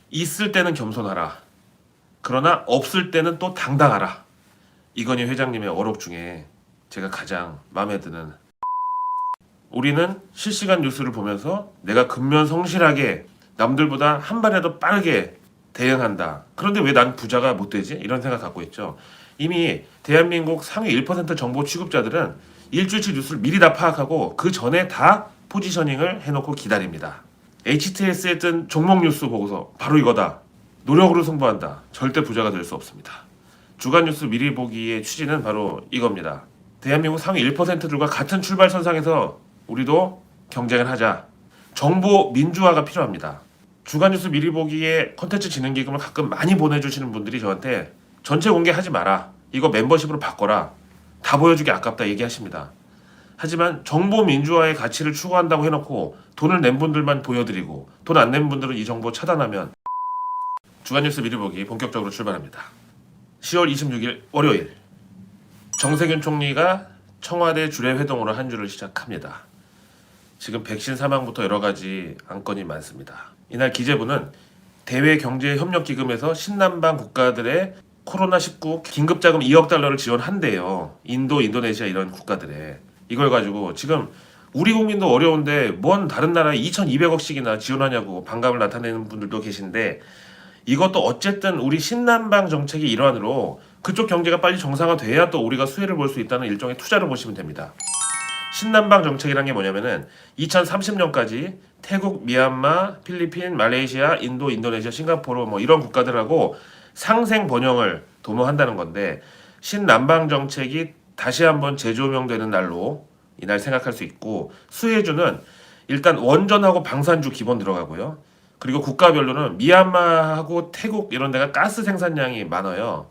있을 때는 겸손하라. 그러나 없을 때는 또 당당하라. 이건희 회장님의 어록 중에 제가 가장 마음에 드는, 우리는 실시간 뉴스를 보면서 내가 근면성실하게 남들보다 한 발이라도 빠르게 대응한다. 그런데 왜 난 부자가 못 되지? 이런 생각 갖고 있죠. 이미 대한민국 상위 1% 정보 취급자들은 일주일치 뉴스를 미리 다 파악하고 그 전에 다 포지셔닝을 해놓고 기다립니다. HTS에 뜬 종목 뉴스 보고서 바로 이거다. 노력으로 승부한다. 절대 부자가 될 수 없습니다. 주간 뉴스 미리 보기의 취지는 바로 이겁니다. 대한민국 상위 1%들과 같은 출발선상에서 우리도 경쟁을 하자. 정보 민주화가 필요합니다. 주간 뉴스 미리 보기에 콘텐츠 진흥 기금을 가끔 많이 보내주시는 분들이 저한테 전체 공개하지 마라. 이거 멤버십으로 바꿔라. 다 보여주기 아깝다 얘기하십니다. 하지만 정보 민주화의 가치를 추구한다고 해놓고 돈을 낸 분들만 보여드리고 돈 안 낸 분들은 이 정보 차단하면, 주간 뉴스 미리 보기 본격적으로 출발합니다. 10월 26일 월요일, 정세균 총리가 청와대 주례 회동으로 한 주를 시작합니다. 지금 백신 사망부터 여러 가지 안건이 많습니다. 이날 기재부는 대외경제협력기금에서 신남방 국가들의 코로나19 긴급자금 2억 달러를 지원한대요. 인도, 인도네시아 이런 국가들에. 이걸 가지고 지금 우리 국민도 어려운데 뭔 다른 나라에 2,200억씩이나 지원하냐고 반감을 나타내는 분들도 계신데, 이것도 어쨌든 우리 신남방 정책의 일환으로 그쪽 경제가 빨리 정상화돼야 또 우리가 수혜를 볼 수 있다는 일종의 투자를 보시면 됩니다. 신남방 정책이란 게 뭐냐면은 2030년까지 태국, 미얀마, 필리핀, 말레이시아, 인도, 인도네시아, 싱가포르 뭐 이런 국가들하고 상생 번영을 도모한다는 건데, 신남방 정책이 다시 한번 재조명되는 날로 이날 생각할 수 있고, 수혜주는 일단 원전하고 방산주 기본 들어가고요. 그리고 국가별로는 미얀마하고 태국 이런 데가 가스 생산량이 많아요.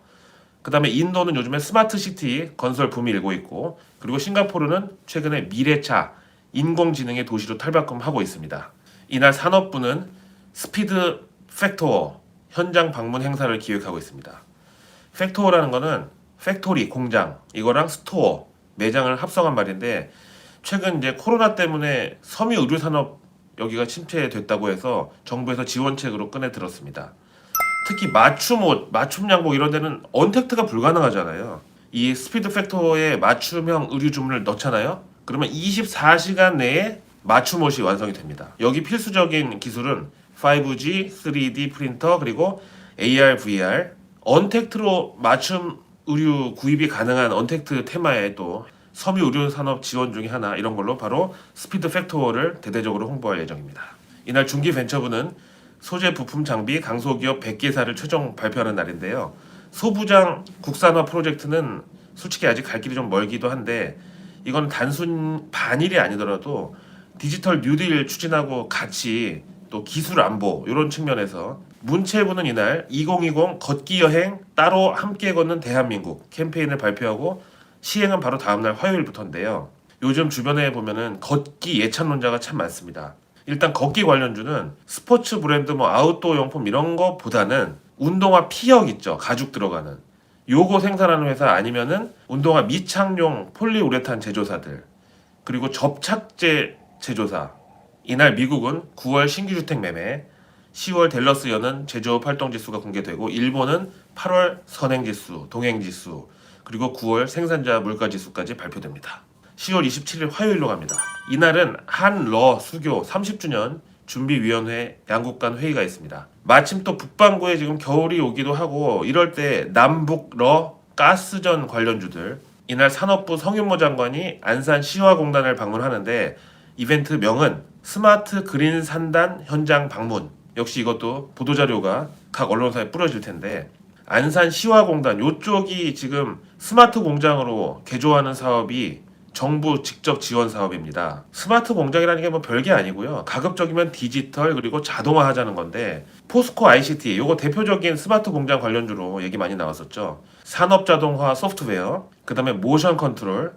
그 다음에 인도는 요즘에 스마트시티 건설 붐이 일고 있고, 그리고 싱가포르는 최근에 미래차, 인공지능의 도시로 탈바꿈하고 있습니다. 이날 산업부는 스피드 팩토어 현장 방문 행사를 기획하고 있습니다. 팩토어라는 거는 팩토리, 공장, 이거랑 스토어, 매장을 합성한 말인데, 최근 이제 코로나 때문에 섬유 의류 산업 여기가 침체됐다고 해서 정부에서 지원책으로 꺼내 들었습니다. 특히 맞춤 옷, 맞춤 양복 이런 데는 언택트가 불가능하잖아요. 이 스피드 팩터에 맞춤형 의류 주문을 넣잖아요. 그러면 24시간 내에 맞춤 옷이 완성이 됩니다. 여기 필수적인 기술은 5G, 3D 프린터, 그리고 AR, VR, 언택트로 맞춤 의류 구입이 가능한 언택트 테마에 또 섬유 의료 산업 지원 중에 하나, 이런 걸로 바로 스피드 팩토어를 대대적으로 홍보할 예정입니다. 이날 중기벤처부는 소재 부품 장비 강소기업 100개사를 최종 발표하는 날인데요. 소부장 국산화 프로젝트는 솔직히 아직 갈 길이 좀 멀기도 한데, 이건 단순 반일이 아니더라도 디지털 뉴딜 추진하고 같이 또 기술 안보 이런 측면에서, 문체부는 이날 2020 걷기 여행 따로 함께 걷는 대한민국 캠페인을 발표하고 시행은 바로 다음날 화요일부터인데요. 요즘 주변에 보면은 걷기 예찬론자가 참 많습니다. 일단 걷기 관련주는 스포츠 브랜드 뭐 아웃도어 용품 이런 거보다는 운동화 피혁 있죠. 가죽 들어가는 요거 생산하는 회사, 아니면은 운동화 미착용 폴리우레탄 제조사들, 그리고 접착제 제조사. 이날 미국은 9월 신규 주택 매매, 10월 댈러스 연은 제조업 활동 지수가 공개되고, 일본은 8월 선행 지수, 동행 지수, 그리고 9월 생산자 물가 지수까지 발표됩니다. 10월 27일 화요일로 갑니다. 이날은 한러 수교 30주년 준비위원회 양국 간 회의가 있습니다. 마침 또 북반구에 지금 겨울이 오기도 하고 이럴 때 남북러 가스전 관련주들, 이날 산업부 성윤모 장관이 안산 시화공단을 방문하는데, 이벤트 명은 스마트 그린 산단 현장 방문. 역시 이것도 보도자료가 각 언론사에 뿌려질 텐데, 안산 시화공단 요쪽이 지금 스마트 공장으로 개조하는 사업이 정부 직접 지원 사업입니다. 스마트 공장이라는 게 뭐 별게 아니고요. 가급적이면 디지털 그리고 자동화 하자는 건데, 포스코 ICT 요거 대표적인 스마트 공장 관련주로 얘기 많이 나왔었죠. 산업 자동화 소프트웨어, 그 다음에 모션 컨트롤,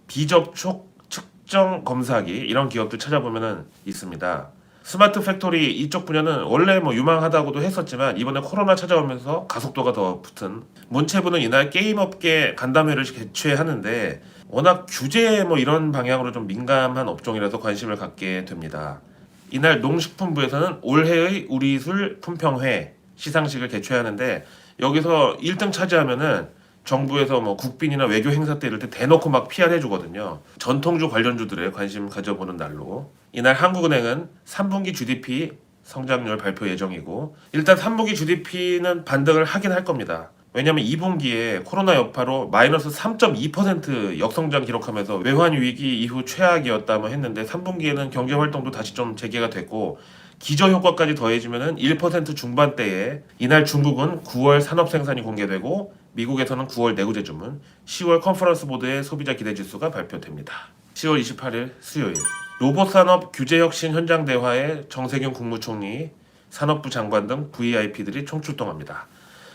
비접촉 측정 검사기, 이런 기업들 찾아보면은 있습니다. 스마트 팩토리 이쪽 분야는 원래 뭐 유망하다고도 했었지만 이번에 코로나 찾아오면서 가속도가 더 붙은, 문체부는 이날 게임업계 간담회를 개최하는데, 워낙 규제 뭐 이런 방향으로 좀 민감한 업종이라서 관심을 갖게 됩니다. 이날 농식품부에서는 올해의 우리술 품평회 시상식을 개최하는데 여기서 1등 차지하면은 정부에서 뭐 국빈이나 외교 행사 때 이럴 때 대놓고 막 PR 해주거든요. 전통주 관련주들에 관심 가져보는 날로 이날 한국은행은 3분기 GDP 성장률 발표 예정이고 일단 3분기 GDP는 반등을 하긴 할 겁니다. 왜냐하면 2분기에 코로나 여파로 마이너스 3.2% 역성장 기록하면서 외환 위기 이후 최악이었다고 했는데 3분기에는 경제 활동도 다시 좀 재개가 됐고 기저 효과까지 더해지면은 1% 중반대에 이날 중국은 9월 산업 생산이 공개되고 미국에서는 9월 내구재 주문, 10월 컨퍼런스 보드의 소비자 기대 지수가 발표됩니다. 10월 28일 수요일 로봇 산업 규제 혁신 현장 대화에 정세균 국무총리, 산업부 장관 등 VIP들이 총출동합니다.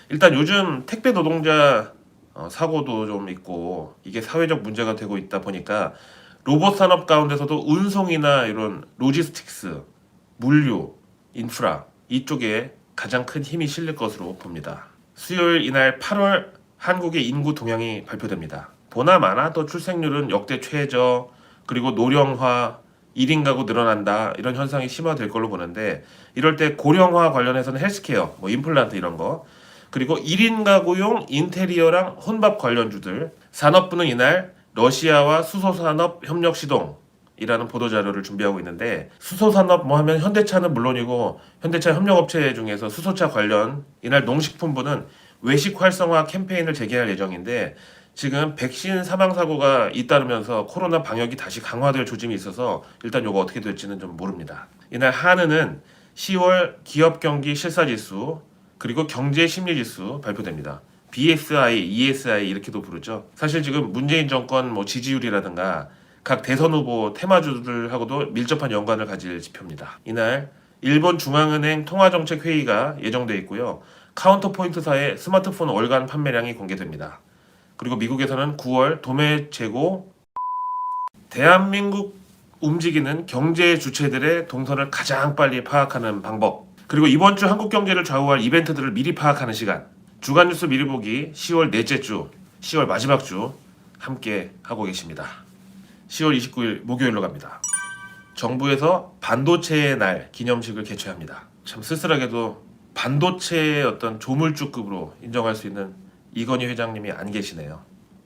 일단 요즘 택배 노동자 사고도 좀 있고 이게 사회적 문제가 되고 있다 보니까 로봇 산업 가운데서도 운송이나 이런 로지스틱스, 물류, 인프라 이쪽에 가장 큰 힘이 실릴 것으로 봅니다. 수요일 이날 8월 한국의 인구 동향이 발표됩니다. 보나마나 출생률은 역대 최저, 그리고 노령화, 1인 가구 늘어난다 이런 현상이 심화될 걸로 보는데 이럴 때 고령화 관련해서는 헬스케어, 뭐 임플란트 이런 거 그리고 1인 가구용 인테리어랑 혼밥 관련주들 산업부는 이날 러시아와 수소산업 협력 시동이라는 보도자료를 준비하고 있는데 수소산업 뭐 하면 현대차는 물론이고 현대차 협력업체 중에서 수소차 관련 이날 농식품부는 외식 활성화 캠페인을 재개할 예정인데 지금 백신 사망사고가 잇따르면서 코로나 방역이 다시 강화될 조짐이 있어서 일단 이거 어떻게 될지는 좀 모릅니다. 이날 한은은 10월 기업 경기 실사지수 그리고 경제 심리지수 발표됩니다. BSI, ESI 이렇게도 부르죠. 사실 지금 문재인 정권 뭐 지지율이라든가 각 대선 후보 테마주들하고도 밀접한 연관을 가질 지표입니다. 이날 일본 중앙은행 통화정책회의가 예정돼 있고요. 카운터포인트사의 스마트폰 월간 판매량이 공개됩니다. 그리고 미국에서는 9월 도매 재고 대한민국 움직이는 경제 주체들의 동선을 가장 빨리 파악하는 방법 그리고 이번 주 한국 경제를 좌우할 이벤트들을 미리 파악하는 시간 주간 뉴스 미리 보기 10월 넷째 주 10월 마지막 주 함께 하고 계십니다. 10월 29일 목요일로 갑니다. 정부에서 반도체의 날 기념식을 개최합니다. 참 쓸쓸하게도 반도체의 어떤 조물주급으로 인정할 수 있는 이건희 회장님이 안 계시네요.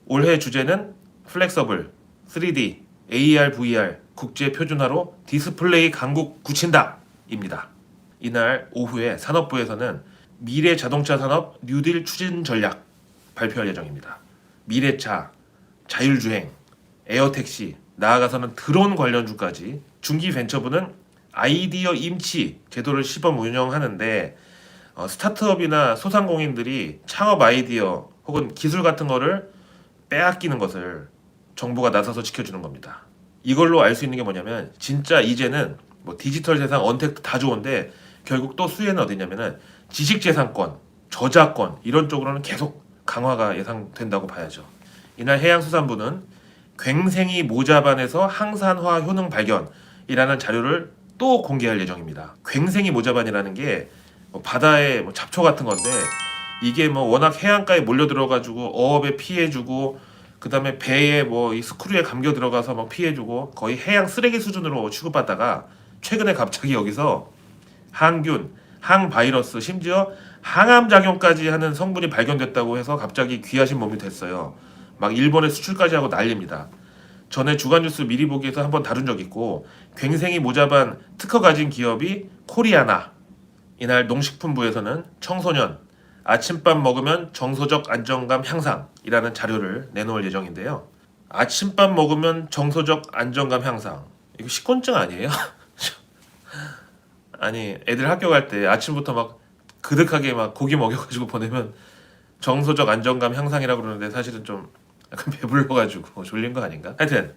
올해 주제는 플렉서블, 3D, AR, VR 국제 표준화로 디스플레이 강국 굳힌다 입니다. 이날 오후에 산업부에서는 미래 자동차 산업 뉴딜 추진 전략 발표할 예정입니다. 미래차, 자율주행, 에어택시, 나아가서는 드론 관련주까지 중기벤처부는 아이디어 임치 제도를 시범 운영하는데 스타트업이나 소상공인들이 창업 아이디어 혹은 기술 같은 거를 빼앗기는 것을 정부가 나서서 지켜주는 겁니다. 이걸로 알 수 있는 게 뭐냐면 진짜 이제는 뭐 디지털 세상 언택트 다 좋은데 결국 또 수혜는 어디냐면은 지식재산권, 저작권 이런 쪽으로는 계속 강화가 예상된다고 봐야죠. 이날 해양수산부는 괭생이 모자반에서 항산화 효능 발견이라는 자료를 또 공개할 예정입니다. 괭생이 모자반이라는 게 바다의 뭐 잡초 같은 건데 이게 뭐 워낙 해안가에 몰려 들어가지고 어업에 피해주고 그 다음에 배에 뭐 이 스크류에 감겨 들어가서 막 피해주고 거의 해양 쓰레기 수준으로 취급받다가 최근에 갑자기 여기서 항균, 항바이러스 심지어 항암작용까지 하는 성분이 발견됐다고 해서 갑자기 귀하신 몸이 됐어요. 막 일본에 수출까지 하고 난립니다. 전에 주간뉴스 미리 보기에서 한번 다룬 적 있고 괭생이 모자반 특허 가진 기업이 코리아나 이날 농식품부에서는 청소년 아침밥 먹으면 정서적 안정감 향상이라는 자료를 내놓을 예정인데요. 아침밥 먹으면 정서적 안정감 향상 이거 식곤증 아니에요? 아니 애들 학교 갈 때 아침부터 막 그득하게 막 고기 먹여가지고 보내면 정서적 안정감 향상이라고 그러는데 사실은 좀 약간 배불러가지고 졸린 거 아닌가? 하여튼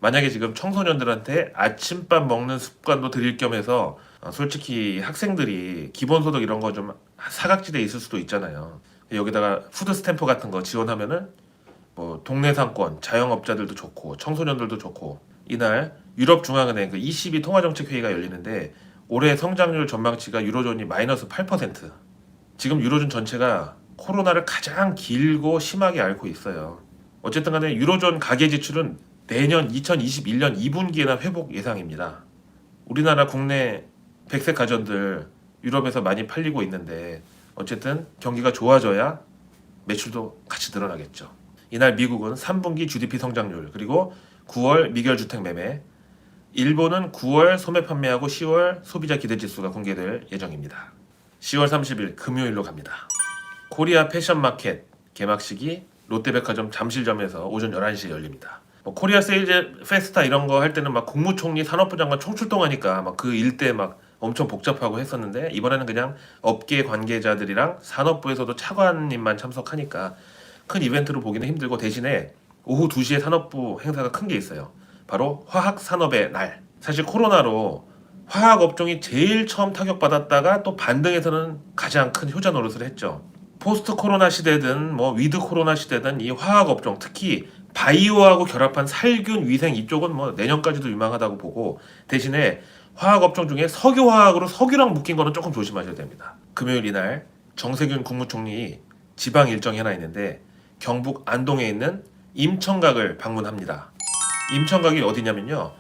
만약에 지금 청소년들한테 아침밥 먹는 습관도 들일 겸해서 솔직히 학생들이 기본소득 이런 거 좀 사각지대에 있을 수도 있잖아요. 여기다가 푸드 스탬프 같은 거 지원하면은 뭐 동네 상권, 자영업자들도 좋고 청소년들도 좋고 이날 유럽중앙은행 그 ECB 통화정책회의가 열리는데 올해 성장률 전망치가 유로존이 마이너스 8%. 지금 유로존 전체가 코로나를 가장 길고 심하게 앓고 있어요. 어쨌든 간에 유로존 가계 지출은 내년 2021년 2분기에나 회복 예상입니다. 우리나라 국내 백색 가전들 유럽에서 많이 팔리고 있는데 어쨌든 경기가 좋아져야 매출도 같이 늘어나겠죠. 이날 미국은 3분기 GDP 성장률 그리고 9월 미결주택 매매, 일본은 9월 소매 판매하고 10월 소비자 기대지수가 공개될 예정입니다. 10월 30일 금요일로 갑니다. 코리아 패션마켓 개막식이 롯데백화점 잠실점에서 오전 11시에 열립니다. 코리아 세일 페스타 이런 거 할 때는 막 국무총리 산업부 장관 총출동하니까 막 그 일대 막 엄청 복잡하고 했었는데 이번에는 그냥 업계 관계자들이랑 산업부에서도 차관님만 참석하니까 큰 이벤트로 보기는 힘들고 대신에 오후 2시에 산업부 행사가 큰 게 있어요. 바로 화학산업의 날. 사실 코로나로 화학업종이 제일 처음 타격받았다가 또 반등에서는 가장 큰 효자 노릇을 했죠. 포스트 코로나 시대든 뭐 위드 코로나 시대든 이 화학업종 특히 바이오하고 결합한 살균 위생 이쪽은 뭐 내년까지도 유망하다고 보고 대신에 화학업종 중에 석유화학으로 석유랑 묶인 거는 조금 조심하셔야 됩니다. 금요일 이날 정세균 국무총리 지방 일정이 하나 있는데 경북 안동에 있는 임청각을 방문합니다. 임청각이 어디냐면요.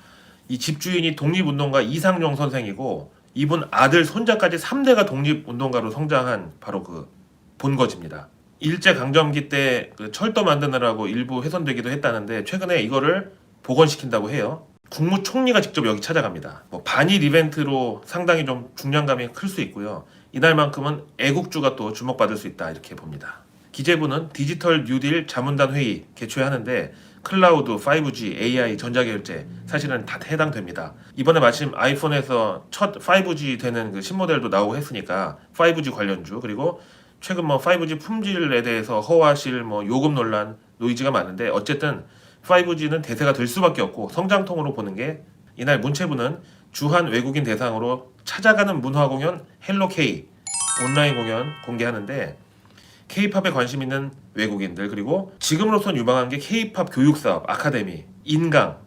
이 집주인이 독립운동가 이상용 선생이고 이분 아들 손자까지 3대가 독립운동가로 성장한 바로 그 본거지입니다. 일제강점기 때 그 철도 만드느라고 일부 훼손되기도 했다는데 최근에 이거를 복원시킨다고 해요. 국무총리가 직접 여기 찾아갑니다. 뭐 반일 이벤트로 상당히 좀 중량감이 클 수 있고요. 이날만큼은 애국주가 또 주목받을 수 있다 이렇게 봅니다. 기재부는 디지털 뉴딜 자문단 회의 개최하는데 클라우드, 5G, AI, 전자결제 사실은 다 해당됩니다. 이번에 마침 아이폰에서 첫 5G 되는 그 신모델도 나오고 했으니까 5G 관련주 그리고 최근 뭐 5G 품질에 대해서 허와실 뭐 요금 논란 노이즈가 많은데 어쨌든 5G는 대세가 될 수밖에 없고 성장통으로 보는 게 이날 문체부는 주한 외국인 대상으로 찾아가는 문화 공연 헬로 K 온라인 공연 공개하는데 K-팝에 관심 있는 외국인들 그리고 지금으로선 유망한 게 K-팝 교육 사업 아카데미 인강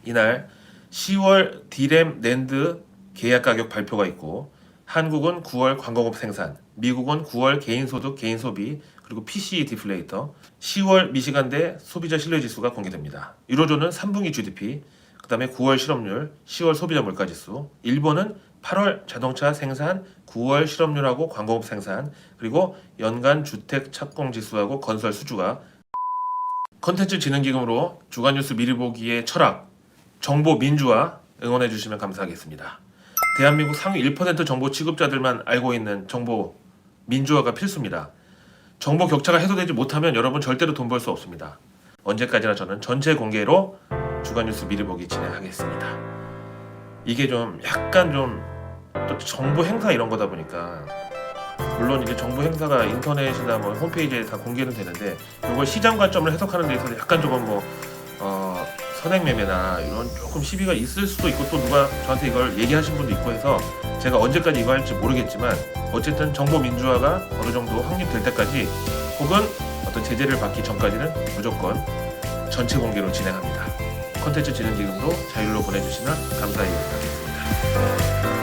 이날 10월 디램 낸드 계약 가격 발표가 있고 한국은 9월 광공업 생산, 미국은 9월 개인소득, 개인소비, 그리고 PCE 디플레이터, 10월 미시간대 소비자 신뢰지수가 공개됩니다. 유로존은 3분기 GDP, 그 다음에 9월 실업률, 10월 소비자 물가지수, 일본은 8월 자동차 생산, 9월 실업률하고 광공업 생산, 그리고 연간 주택 착공지수하고 건설 수주가 컨텐츠 진흥기금으로 주간뉴스 미리 보기의 철학, 정보 민주화 응원해 주시면 감사하겠습니다. 대한민국 상위 1% 정보 취급자들만 알고 있는 정보 민주화가 필수입니다. 정보 격차가 해소되지 못하면 여러분 절대로 돈 벌 수 없습니다. 언제까지나 저는 전체 공개로 주간뉴스 미리 보기 진행하겠습니다. 이게 좀 약간 좀 또 정보 행사 이런 거다 보니까 물론 이제 정보 행사가 인터넷이나 뭐 홈페이지에 다 공개는 되는데 이걸 시장 관점을 해석하는 데 있어서 약간 조금 뭐 선행매매나 이런 조금 시비가 있을 수도 있고 또 누가 저한테 이걸 얘기하신 분도 있고 해서 제가 언제까지 이거 할지 모르겠지만 어쨌든 정보 민주화가 어느 정도 확립될 때까지 혹은 어떤 제재를 받기 전까지는 무조건 전체 공개로 진행합니다. 콘텐츠 진흥기금으로 자율로 보내주시면 감사히 받겠습니다.